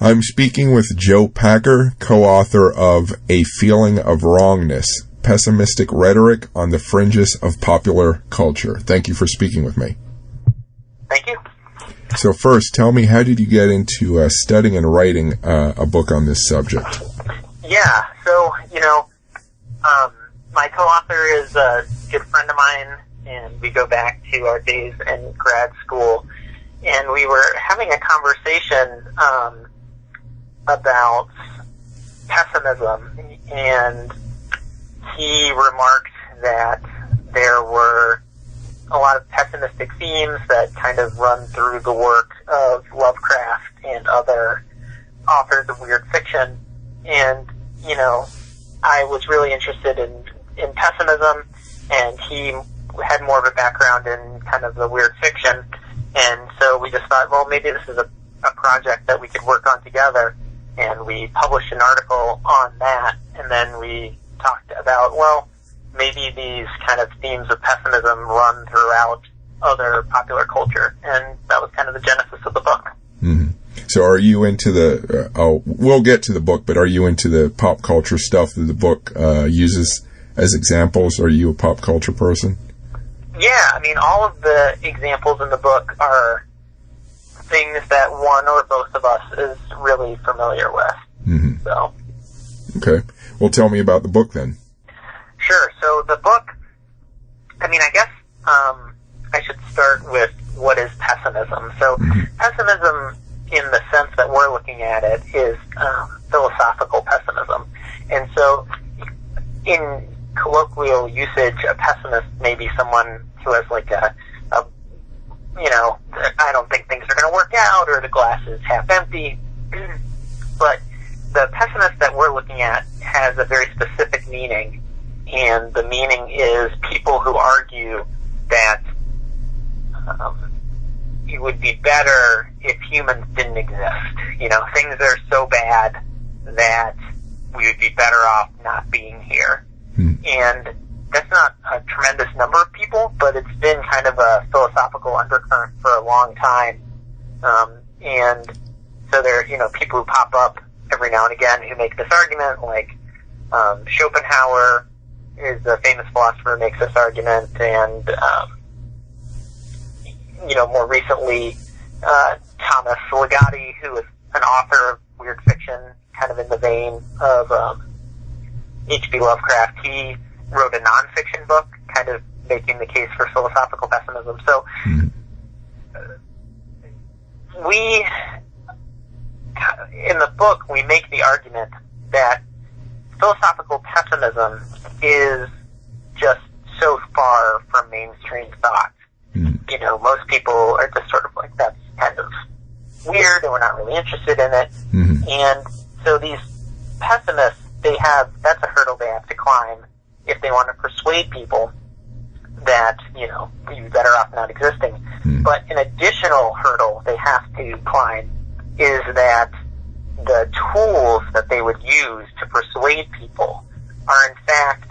I'm speaking with Joe Packer, co-author of A Feeling of Wrongness, Pessimistic Rhetoric on the Fringes of Popular Culture. Thank you for speaking with me. Thank you. So first, tell me, how did you get into studying and writing a book on this subject? Yeah, so, my co-author is a good friend of mine, and we go back to our days in grad school, and we were having a conversation about pessimism, and he remarked that there were a lot of pessimistic themes that kind of run through the work of Lovecraft and other authors of weird fiction, and, I was really interested in pessimism, and he had more of a background in kind of the weird fiction, and so we just thought, well, maybe this is a project that we could work on together, and we published an article on that, and then we talked about, well, maybe these kind of themes of pessimism run throughout other popular culture, and that was kind of the genesis of the book. Mm-hmm. So are you into we'll get to the book, but are you into the pop culture stuff that the book uses as examples? Are you a pop culture person? Yeah, all of the examples in the book are things that one or both of us is really familiar with. Mm-hmm. So. Okay. Well, tell me about the book then. Sure. So the book, I guess I should start with what is pessimism. So pessimism, in the sense that we're looking at it, is philosophical pessimism. And so in colloquial usage, a pessimist may be someone who has like I don't think things are going to work out, or the glass is half empty. But the pessimist that we're looking at has a very specific meaning, and the meaning is people who argue that it would be better if humans didn't exist. Things are so bad that we would be better off not being here. And that's not a tremendous number of people, but it's been kind of a philosophical undercurrent for a long time. And so there are, people who pop up every now and again who make this argument, like Schopenhauer is a famous philosopher who makes this argument, and more recently, Thomas Ligotti, who is an author of weird fiction, kind of in the vein of H.P. Lovecraft. He wrote a nonfiction book, kind of making the case for philosophical pessimism. So in the book, we make the argument that philosophical pessimism is just so far from mainstream thought. Most people are just sort of like, that's kind of weird, and we're not really interested in it. And so these pessimists, that's a hurdle they have to climb if they want to persuade people that, you're better off not existing. But an additional hurdle they have to climb is that the tools that they would use to persuade people are in fact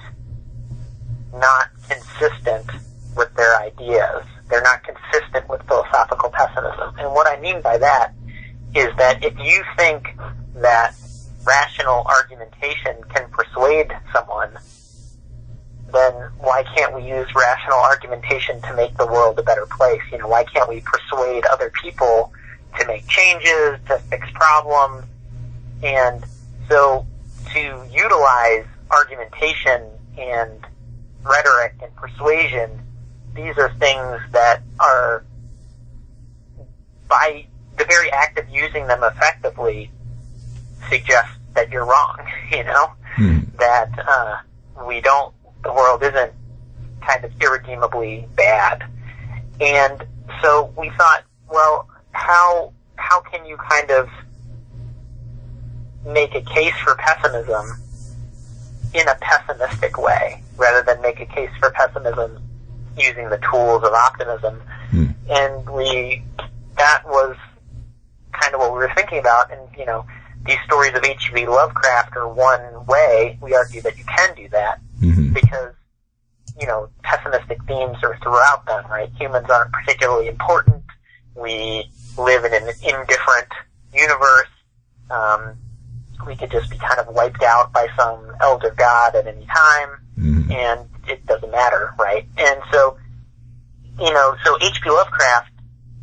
not consistent with their ideas. They're not consistent with philosophical pessimism. And what I mean by that is that if you think that rational argumentation can persuade someone, then why can't we use rational argumentation to make the world a better place? Why can't we persuade other people to make changes, to fix problems? And so to utilize argumentation and rhetoric and persuasion, these are things that are, by the very act of using them effectively, suggest that you're wrong, that the world isn't kind of irredeemably bad. And so we thought, well, how can you kind of make a case for pessimism in a pessimistic way, rather than make a case for pessimism using the tools of optimism? And that was kind of what we were thinking about. And, these stories of H.P. Lovecraft are one way. We argue that you can do that because, pessimistic themes are throughout them, right? Humans aren't particularly important. We live in an indifferent universe. we could just be kind of wiped out by some elder god at any time, and it doesn't matter, right? And so, so H.P. Lovecraft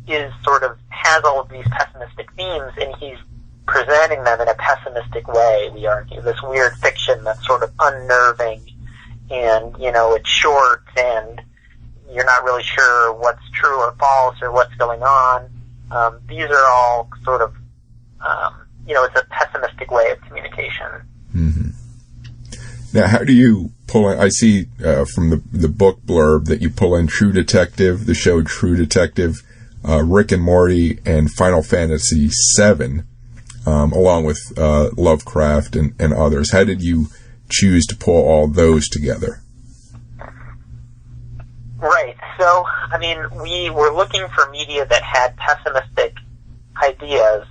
has all of these pessimistic themes, and he's presenting them in a pessimistic way, we argue. This weird fiction that's sort of unnerving, and, it's short, and you're not really sure what's true or false or what's going on. These are all sort of, it's a pessimistic way of communication. Mm-hmm. Now, how do you pull in, I see from the book blurb that you pull in True Detective, the show True Detective, Rick and Morty, and Final Fantasy VII, along with Lovecraft and others. How did you choose to pull all those together? Right. So, we were looking for media that had pessimistic ideas,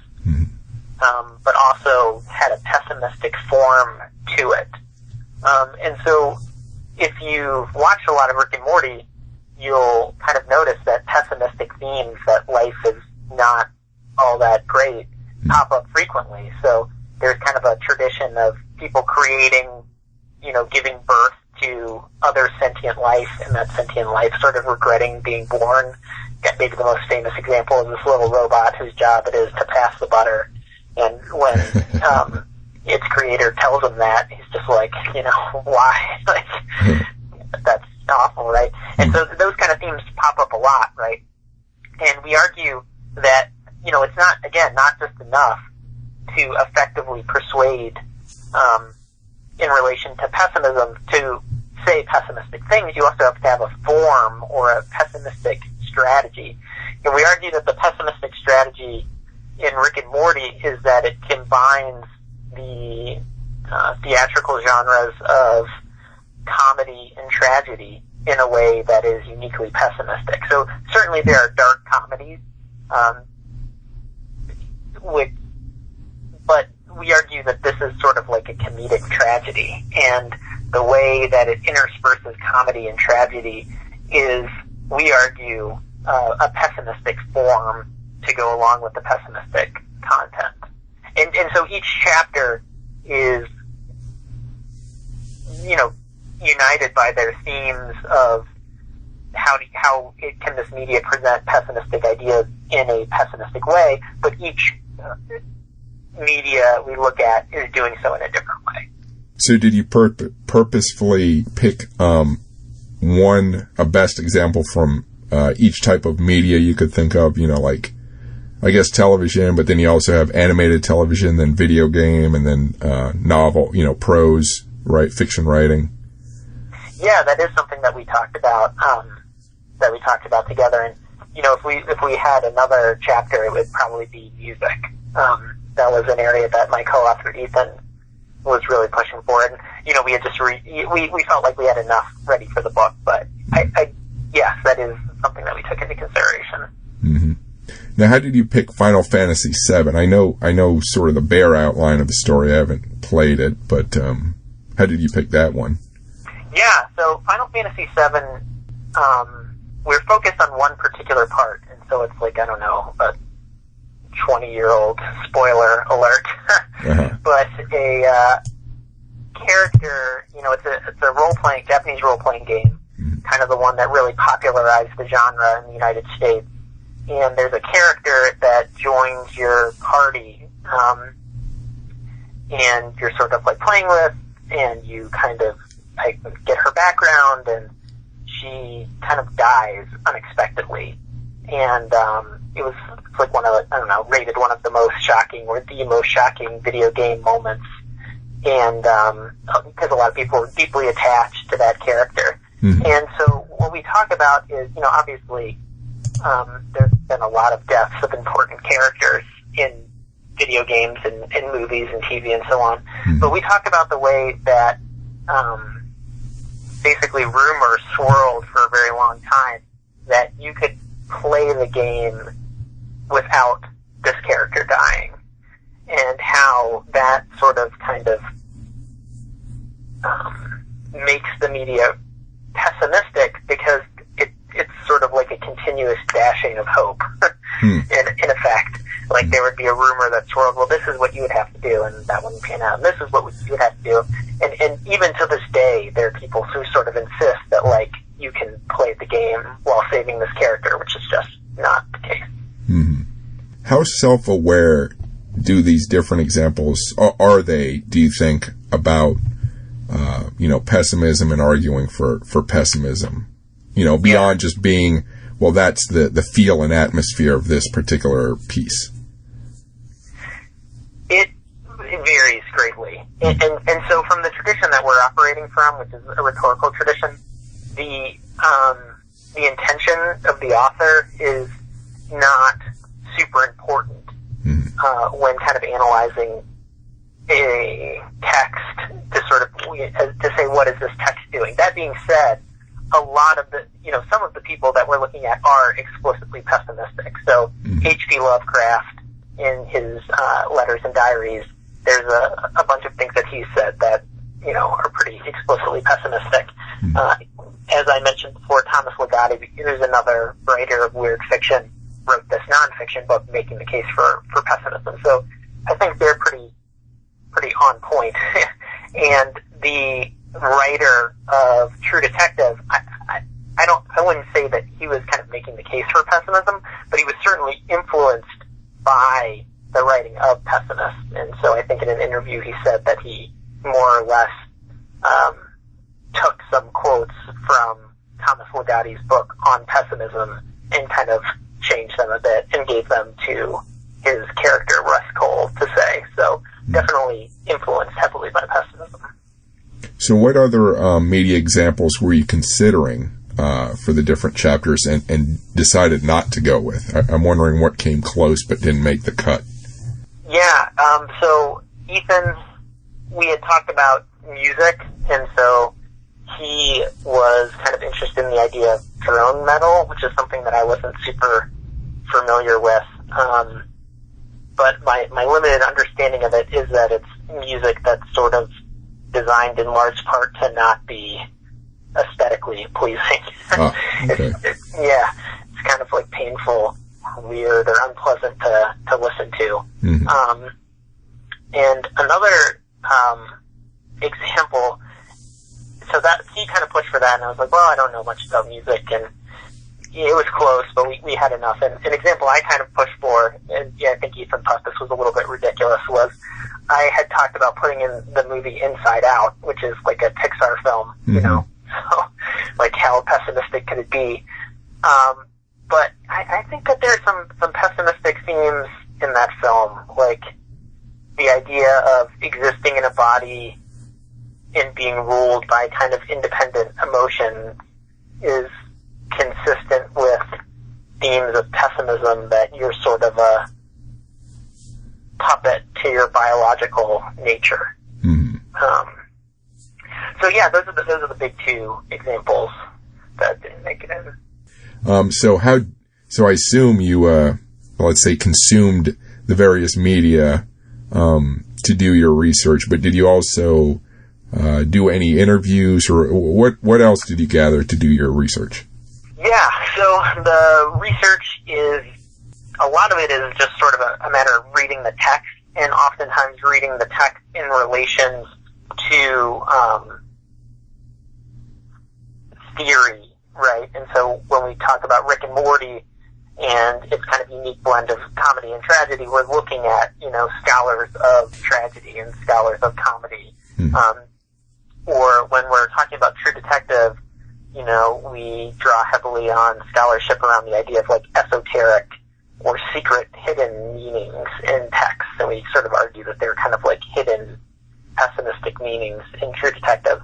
but also had a pessimistic form to it. And so, if you've watched a lot of Rick and Morty, you'll kind of notice that pessimistic themes, that life is not all that great, pop up frequently. So, there's kind of a tradition of people creating, giving birth to other sentient life, and that sentient life sort of regretting being born. Maybe the most famous example is this little robot whose job it is to pass the butter. And when its creator tells him that, he's just like, why? That's awful, right? And so those kind of themes pop up a lot, right? And we argue that, it's not just enough to effectively persuade in relation to pessimism to say pessimistic things. You also have to have a form or a pessimistic strategy. And we argue that the pessimistic strategy in Rick and Morty is that it combines the theatrical genres of comedy and tragedy in a way that is uniquely pessimistic. So certainly there are dark comedies, but we argue that this is sort of like a comedic tragedy, and the way that it intersperses comedy and tragedy is, we argue, a pessimistic form to go along with the pessimistic content. And so each chapter is, united by their themes of how can this media present pessimistic ideas in a pessimistic way, but each media we look at is doing so in a different way. So did you purposefully pick a best example from each type of media you could think of, like, I guess television, but then you also have animated television, then video game, and then novel, prose, right, fiction writing? Yeah, that is something that we talked about, together. And, if we had another chapter, it would probably be music. That was an area that my co-author Ethan was really pushing for. And, we had just we felt like we had enough ready for the book, but yes, that is something that we took into consideration. Mm-hmm. Now, how did you pick Final Fantasy VII? I know sort of the bare outline of the story. I haven't played it, but how did you pick that one? Yeah, so Final Fantasy VII, we're focused on one particular part, and so it's like, I don't know, a 20-year-old spoiler alert, but a character, it's a role-playing, Japanese role-playing game, kind of the one that really popularized the genre in the United States. And there's a character that joins your party, and you're sort of like playing with, and you kind of get her background, and she kind of dies unexpectedly. And it's like rated one of the most shocking or the most shocking video game moments. And because a lot of people are deeply attached to that character. Mm-hmm. And so what we talk about is, obviously, there's been a lot of deaths of important characters in video games and movies and TV and so on. Mm-hmm. But we talk about the way that basically rumors swirled for a very long time that you could play the game without this character dying, and how that sort of kind of makes the media pessimistic, because it's sort of like a continuous dashing of hope in effect. Like, Like, there would be a rumor that swirled, well, this is what you would have to do, and that wouldn't pan out, and this is what you would have to do. And even to this day, there are people who sort of insist that, like, you can play the game while saving this character, which is just not the case. Mm-hmm. How self-aware do these different examples, are they, do you think, about, pessimism and arguing for pessimism? Beyond just being, well, that's the feel and atmosphere of this particular piece. It varies greatly. And so from the tradition that we're operating from, which is a rhetorical tradition, the intention of the author is not super important when kind of analyzing a text to sort of to say, what is this text doing? That being said, a lot of the, some of the people that we're looking at are explicitly pessimistic. So H.P. Lovecraft, in his letters and diaries, there's a bunch of things that he said that, are pretty explicitly pessimistic. As I mentioned before, Thomas Ligotti, who's another writer of weird fiction, wrote this nonfiction book making the case for pessimism. So I think they're pretty on point. And the writer of True Detective, I wouldn't say that he was kind of making the case for pessimism, but he was certainly influenced by the writing of pessimists. And so I think in an interview he said that he more or less took some quotes from Thomas Ligotti's book on pessimism and kind of changed them a bit and gave them to his character Russ Cole to say. So definitely influenced heavily by pessimism. So what other media examples were you considering for the different chapters and decided not to go with? I'm wondering what came close but didn't make the cut. Yeah, so Ethan, we had talked about music, and so he was kind of interested in the idea of drone metal, which is something that I wasn't super familiar with. But my limited understanding of it is that it's music that's sort of designed in large part to not be aesthetically pleasing. Ah, okay. It's kind of like painful, weird, or unpleasant to listen to. Mm-hmm. And another example, so that he kind of pushed for that, and I was like, well, I don't know much about music, and it was close, but we had enough. And an example I kind of pushed for, and I think Ethan thought this was a little bit ridiculous, was I had talked about putting in the movie Inside Out, which is like a Pixar film, so like how pessimistic could it be? But I think that there's some pessimistic themes in that film, like the idea of existing in a body and being ruled by kind of independent emotion is consistent with themes of pessimism, that you're sort of a puppet to your biological nature. So yeah, those are the big two examples that didn't make it in. So I assume you let's say consumed the various media to do your research, but did you also do any interviews, or what else did you gather to do your research? Yeah, so the research is, a lot of it is just sort of a matter of reading the text, and oftentimes reading the text in relation to theory, right? And so when we talk about Rick and Morty and its kind of unique blend of comedy and tragedy, we're looking at, scholars of tragedy and scholars of comedy. Or when we're talking about True Detective, we draw heavily on scholarship around the idea of like esoteric or secret hidden meanings in text. And we sort of argue that they're kind of like hidden pessimistic meanings in True Detective.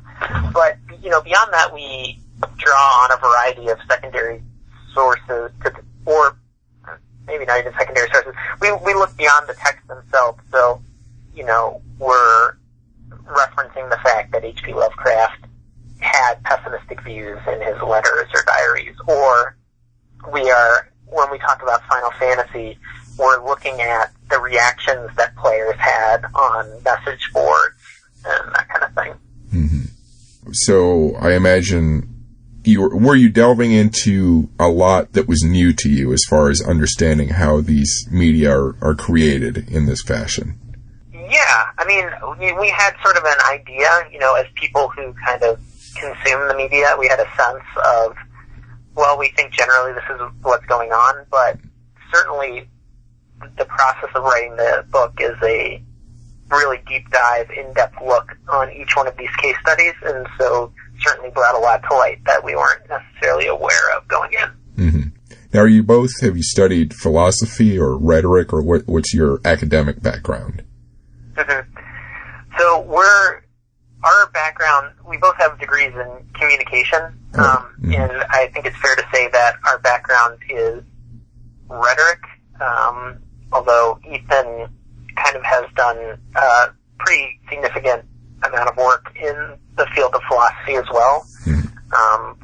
But, beyond that, we draw on a variety of secondary sources or maybe not even secondary sources. We look beyond the text themselves. So, we're referencing the fact that H.P. Lovecraft had pessimistic views in his letters or diaries, or when we talk about Final Fantasy, we're looking at the reactions that players had on message boards and that kind of thing. Mm-hmm. So I imagine were you delving into a lot that was new to you as far as understanding how these media are created in this fashion? Yeah, I mean, we had sort of an idea, as people who kind of consume the media, we had a sense of, well, we think generally this is what's going on, but certainly the process of writing the book is a really deep dive, in-depth look on each one of these case studies, and so certainly brought a lot to light that we weren't necessarily aware of going in. Mm-hmm. Now, have you studied philosophy or rhetoric, or what's your academic background? Mm-hmm. So our background, we both have degrees in communication, and I think it's fair to say that our background is rhetoric, although Ethan kind of has done a pretty significant amount of work in the field of philosophy as well.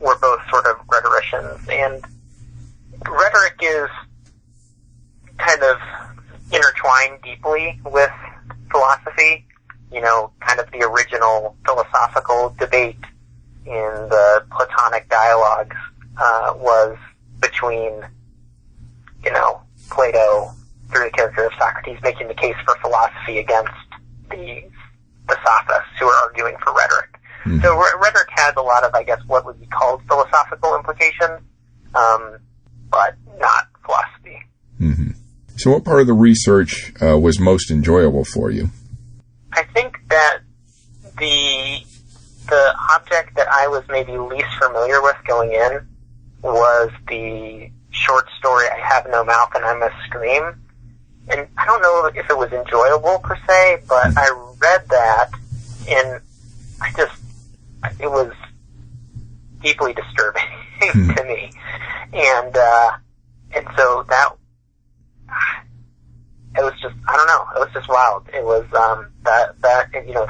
We're both sort of rhetoricians, and rhetoric is kind of intertwined deeply with philosophy. Kind of the original philosophical debate in the Platonic dialogues was between, Plato, through the character of Socrates, making the case for philosophy against the sophists who are arguing for rhetoric. So rhetoric has a lot of, I guess, what would be called philosophical implications, but not philosophy. Mm-hmm. So what part of the research was most enjoyable for you? I think that the object that I was maybe least familiar with going in was the short story, I Have No Mouth and I Must Scream. And I don't know if it was enjoyable per se, but I read that and it was deeply disturbing to me. And so that, it was just, I don't know, it was just wild. It was,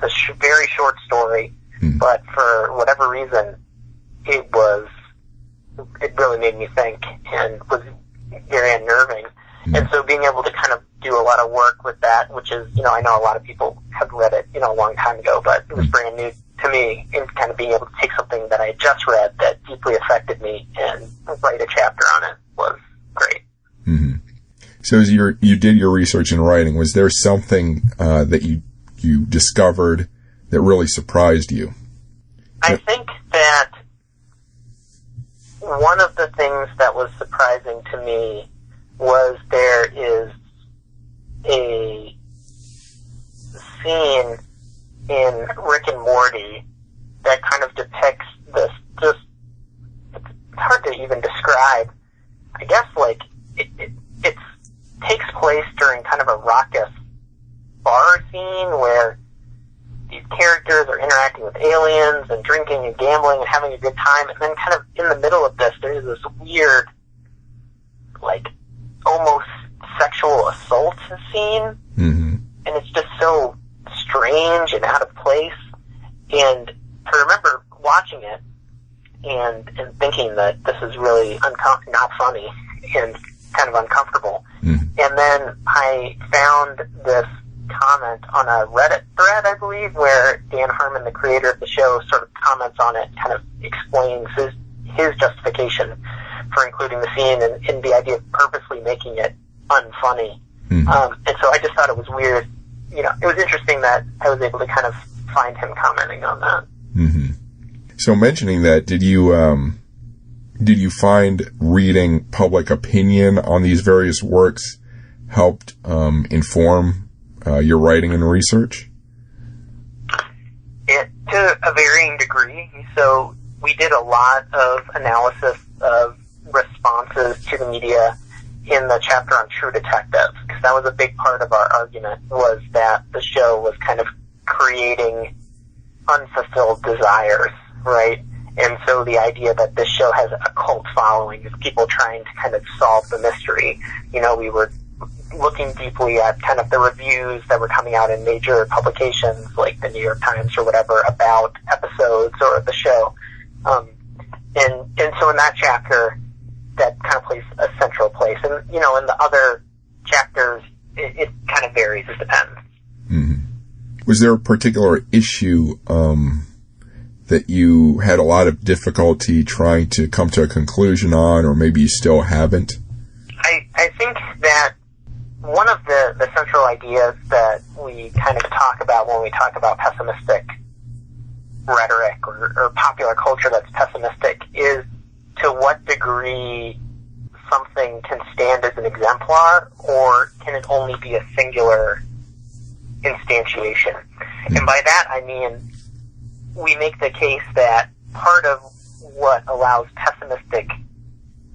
it's a very short story, but for whatever reason, it really made me think and was very unnerving. And so being able to kind of do a lot of work with that, which is, I know a lot of people have read it, a long time ago, but it was brand new to me, and kind of being able to take something that I had just read that deeply affected me and write a chapter on it was great. Mm-hmm. So as you did your research and writing, was there something that you discovered that really surprised you? I think that one of the things that was surprising to me was there is a scene in Rick and Morty that kind of depicts this, just, it's hard to even describe. I guess, it takes place during kind of a raucous bar scene where these characters are interacting with aliens and drinking and gambling and having a good time, and then kind of in the middle of this, there's this weird, almost sexual assault scene, and it's just so strange and out of place. And I remember watching it and thinking that this is really not funny and kind of uncomfortable. And then I found this comment on a Reddit thread, I believe, where Dan Harmon, the creator of the show, sort of comments on it, kind of explains his justification for including the scene and the idea of purposely making it unfunny. And so I just thought it was weird. It was interesting that I was able to kind of find him commenting on that. So mentioning that, did you find reading public opinion on these various works helped inform your writing and research? To a varying degree. So we did a lot of analysis of responses to the media in the chapter on True Detective, because that was a big part of our argument, was that the show was kind of creating unfulfilled desires, right? And so the idea that this show has a cult following is people trying to kind of solve the mystery. We were looking deeply at kind of the reviews that were coming out in major publications like the New York Times or whatever about episodes or the show. And so in that chapter, that kind of plays a central place. And, in the other chapters, it kind of varies. It depends. Was there a particular issue that you had a lot of difficulty trying to come to a conclusion on, or maybe you still haven't? I think that one of the central ideas that we kind of talk about when we talk about pessimistic rhetoric or popular culture that's pessimistic is to what degree something can stand as an exemplar, or can it only be a singular instantiation? And by that I mean, we make the case that part of what allows pessimistic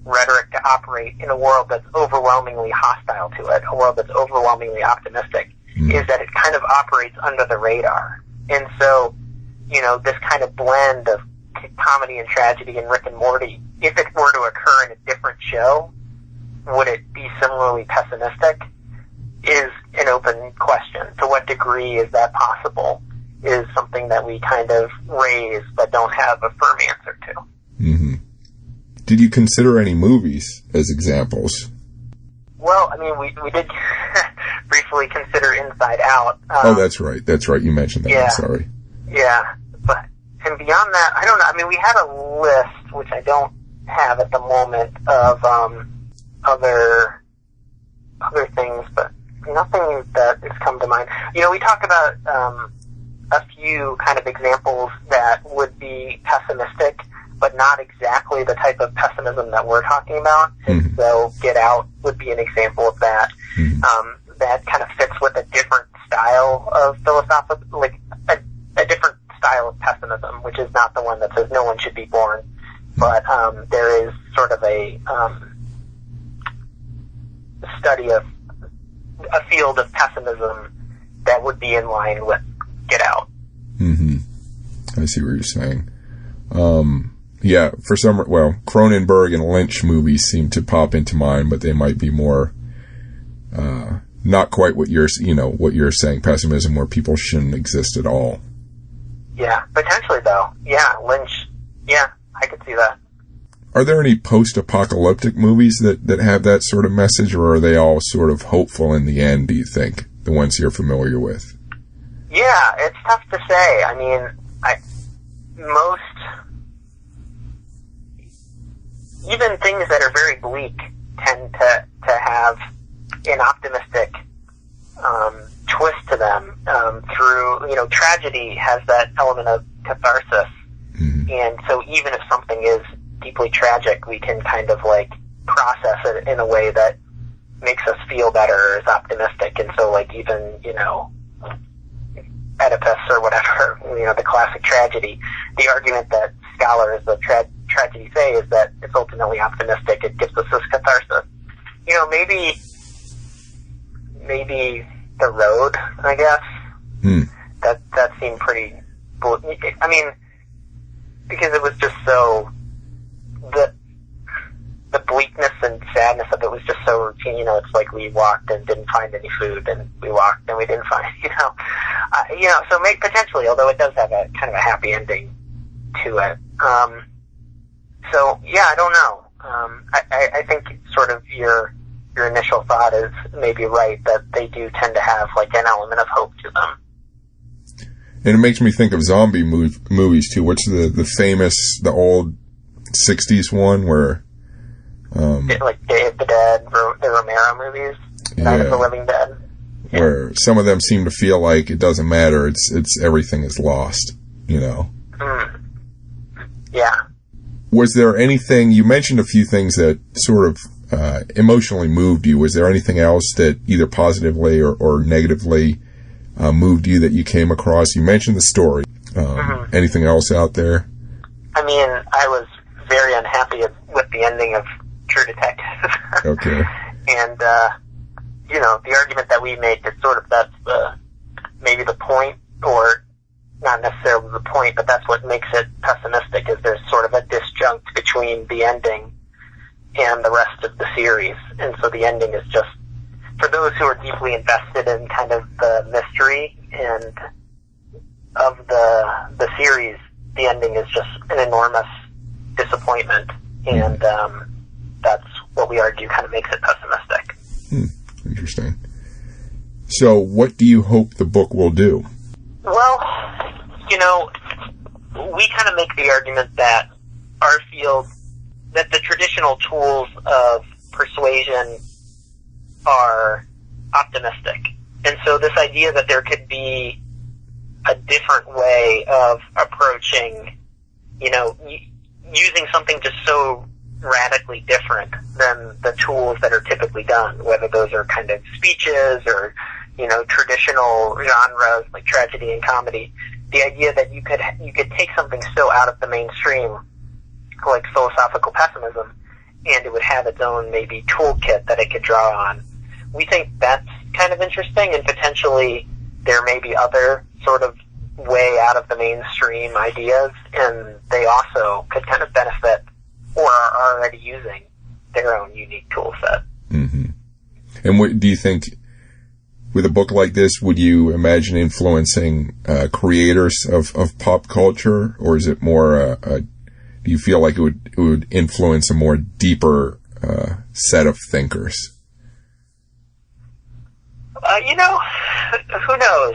rhetoric to operate in a world that's overwhelmingly hostile to it, a world that's overwhelmingly optimistic, is that it kind of operates under the radar. And so, this kind of blend of comedy and tragedy and Rick and Morty, if it were to occur in a different show, would it be similarly pessimistic? Is an open question. To what degree is that possible is something that we kind of raise but don't have a firm answer to. Mm-hmm. Did you consider any movies as examples? Well, I mean, we did briefly consider Inside Out. That's right. You mentioned that. Yeah, I'm sorry. Yeah, and beyond that, I don't know. I mean, we had a list, which I don't have at the moment, of other things, but nothing that has come to mind. We talk about a few kind of examples that would be pessimistic, but not exactly the type of pessimism that we're talking about. And so Get Out would be an example of that. That kind of fits with a different style of philosophical, like a different style of pessimism, which is not the one that says no one should be born. But there is sort of a study of a field of pessimism that would be in line with Get Out. I see what you're saying. Yeah, for some, Cronenberg and Lynch movies seem to pop into mind, but they might be more, not quite what you're saying, pessimism, where people shouldn't exist at all. Yeah, potentially though. Yeah, Lynch. Yeah, I could see that. Are there any post-apocalyptic movies that have that sort of message, or are they all sort of hopeful in the end, do you think, the ones you're familiar with? Yeah, it's tough to say. I mean, even things that are very bleak tend to have an optimistic twist to them. Through, tragedy has that element of catharsis. And so even if something is deeply tragic, we can kind of process it in a way that makes us feel better, or is optimistic. And so even, Oedipus or whatever, the classic tragedy, the argument that scholars of tragedy say is that it's ultimately optimistic. It gives us this catharsis. Maybe The Road, I guess. That seemed pretty, I mean, because it was just so, the bleakness and sadness of it was just so routine. It's like we walked and didn't find any food, and we walked and we didn't find, so potentially, although it does have a kind of a happy ending to it. So yeah, I don't know. I think sort of your initial thought is maybe right, that they do tend to have an element of hope to them. And it makes me think of zombie movies too. What's the old 60s one where Day of the Dead, the Romero movies, Night of the Living Dead, where some of them seem to feel like it doesn't matter. It's everything is lost. Yeah. Was there anything, you mentioned a few things that sort of emotionally moved you. Was there anything else that either positively or negatively moved you that you came across? You mentioned the story. Anything else out there? I mean, I was very unhappy with the ending of True Detective. Okay. And, the argument that we make is sort of that's maybe the point, or not necessarily the point, but that's what makes it pessimistic, is there's sort of a disjunct between the ending and the rest of the series. And so the ending is just, for those who are deeply invested in kind of the mystery and of the series, the ending is just an enormous disappointment. And that's what we argue kind of makes it pessimistic. Interesting. So what do you hope the book will do? Well, we kind of make the argument that our field, that the traditional tools of persuasion are optimistic. And so this idea that there could be a different way of approaching, using something just so radically different than the tools that are typically done, whether those are kind of speeches or, traditional genres like tragedy and comedy. The idea that you could take something so out of the mainstream, like philosophical pessimism, and it would have its own maybe toolkit that it could draw on. We think that's kind of interesting, and potentially there may be other sort of way out of the mainstream ideas, and they also could kind of benefit or are already using their own unique tool set. Mm-hmm. And what do you think, with a book like this, would you imagine influencing creators of pop culture, or is it more do you feel like it would influence a more deeper set of thinkers? Who knows?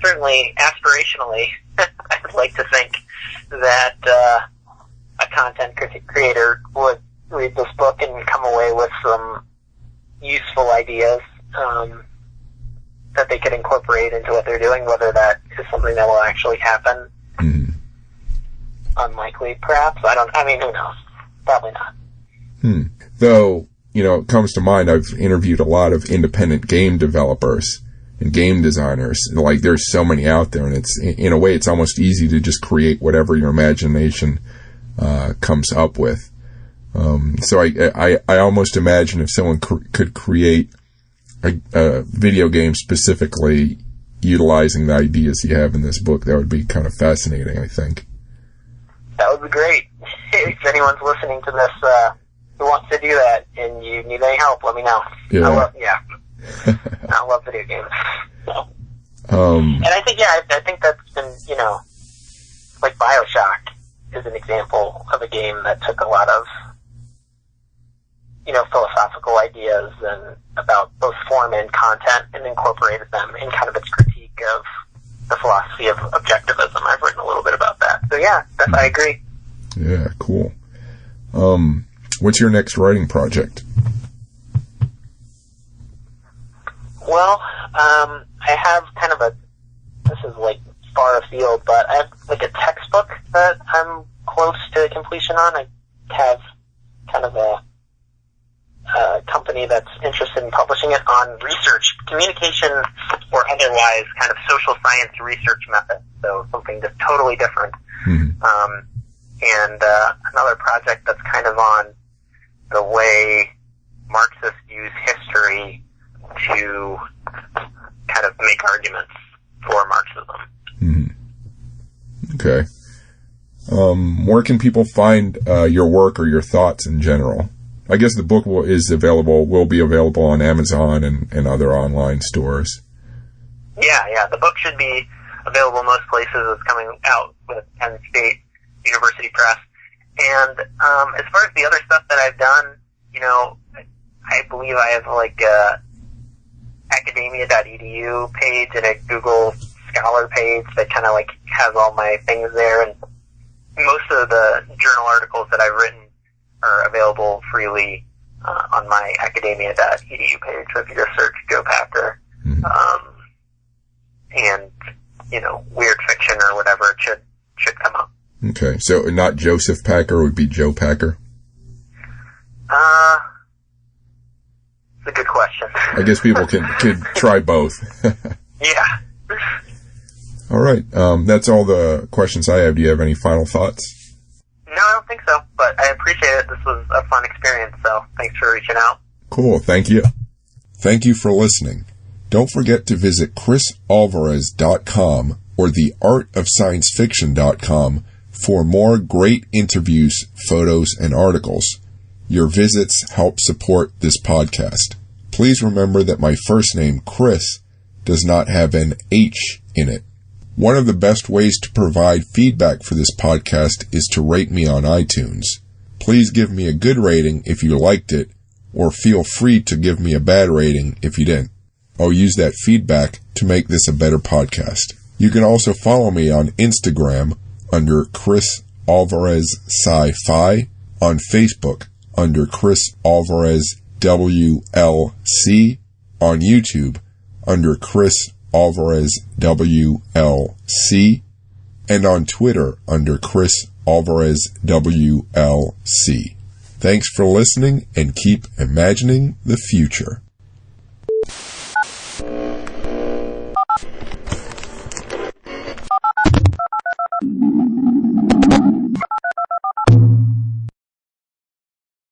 Certainly, aspirationally, I'd like to think that a content creator would read this book and come away with some useful ideas that they could incorporate into what they're doing. Whether that is something that will actually happen, unlikely, perhaps. Who knows? Probably not. Though, it comes to mind, I've interviewed a lot of independent game developers and game designers. Like, there's so many out there, and it's, in a way, it's almost easy to just create whatever your imagination comes up with. So I almost imagine if someone could create a video game specifically utilizing the ideas you have in this book, that would be kind of fascinating, I think. That would be great. If anyone's listening to this, who wants to do that, and you need any help, let me know. Yeah. I love video games. And I think that's been, like BioShock is an example of a game that took a lot of, philosophical ideas and about both form and content and incorporated them in kind of its critique of the philosophy of objectivism. I've written a little bit about that. So yeah, I agree. Yeah, cool. What's your next writing project? Well, I have kind of this is like far afield, but I have like a textbook that I'm close to completion on. I have kind of a company that's interested in publishing it on research, communication, or otherwise kind of social science research methods. So something just totally different. Mm-hmm. And another project that's kind of on the way Marxists use history to kind of make arguments for Marxism. Mm-hmm. Okay. Where can people find your work or your thoughts in general? I guess the book will be available on Amazon and other online stores. Yeah. The book should be available most places. It's coming out with Penn State University Press. And as far as the other stuff that I've done, I believe I have like a academia.edu page and a Google Scholar page that kind of like has all my things there. And most of the journal articles that I've written are available freely on my academia.edu page. So if you just search Joe Packer, and weird fiction or whatever, it should come up. Okay, so not Joseph Packer, it would be Joe Packer? It's a good question. I guess people can try both. Yeah. All right, that's all the questions I have. Do you have any final thoughts? No, I don't think so, but I appreciate it. This was a fun experience, so thanks for reaching out. Cool, thank you. Thank you for listening. Don't forget to visit chrisalvarez.com or theartofsciencefiction.com for more great interviews, photos, and articles. Your visits help support this podcast. Please remember that my first name, Chris, does not have an H in it. One of the best ways to provide feedback for this podcast is to rate me on iTunes. Please give me a good rating if you liked it, or feel free to give me a bad rating if you didn't. I'll use that feedback to make this a better podcast. You can also follow me on Instagram under Chris Alvarez Sci-Fi, on Facebook under Chris Alvarez WLC, on YouTube under Chris Alvarez WLC, and on Twitter under Chris Alvarez WLC. Thanks for listening, and keep imagining the future.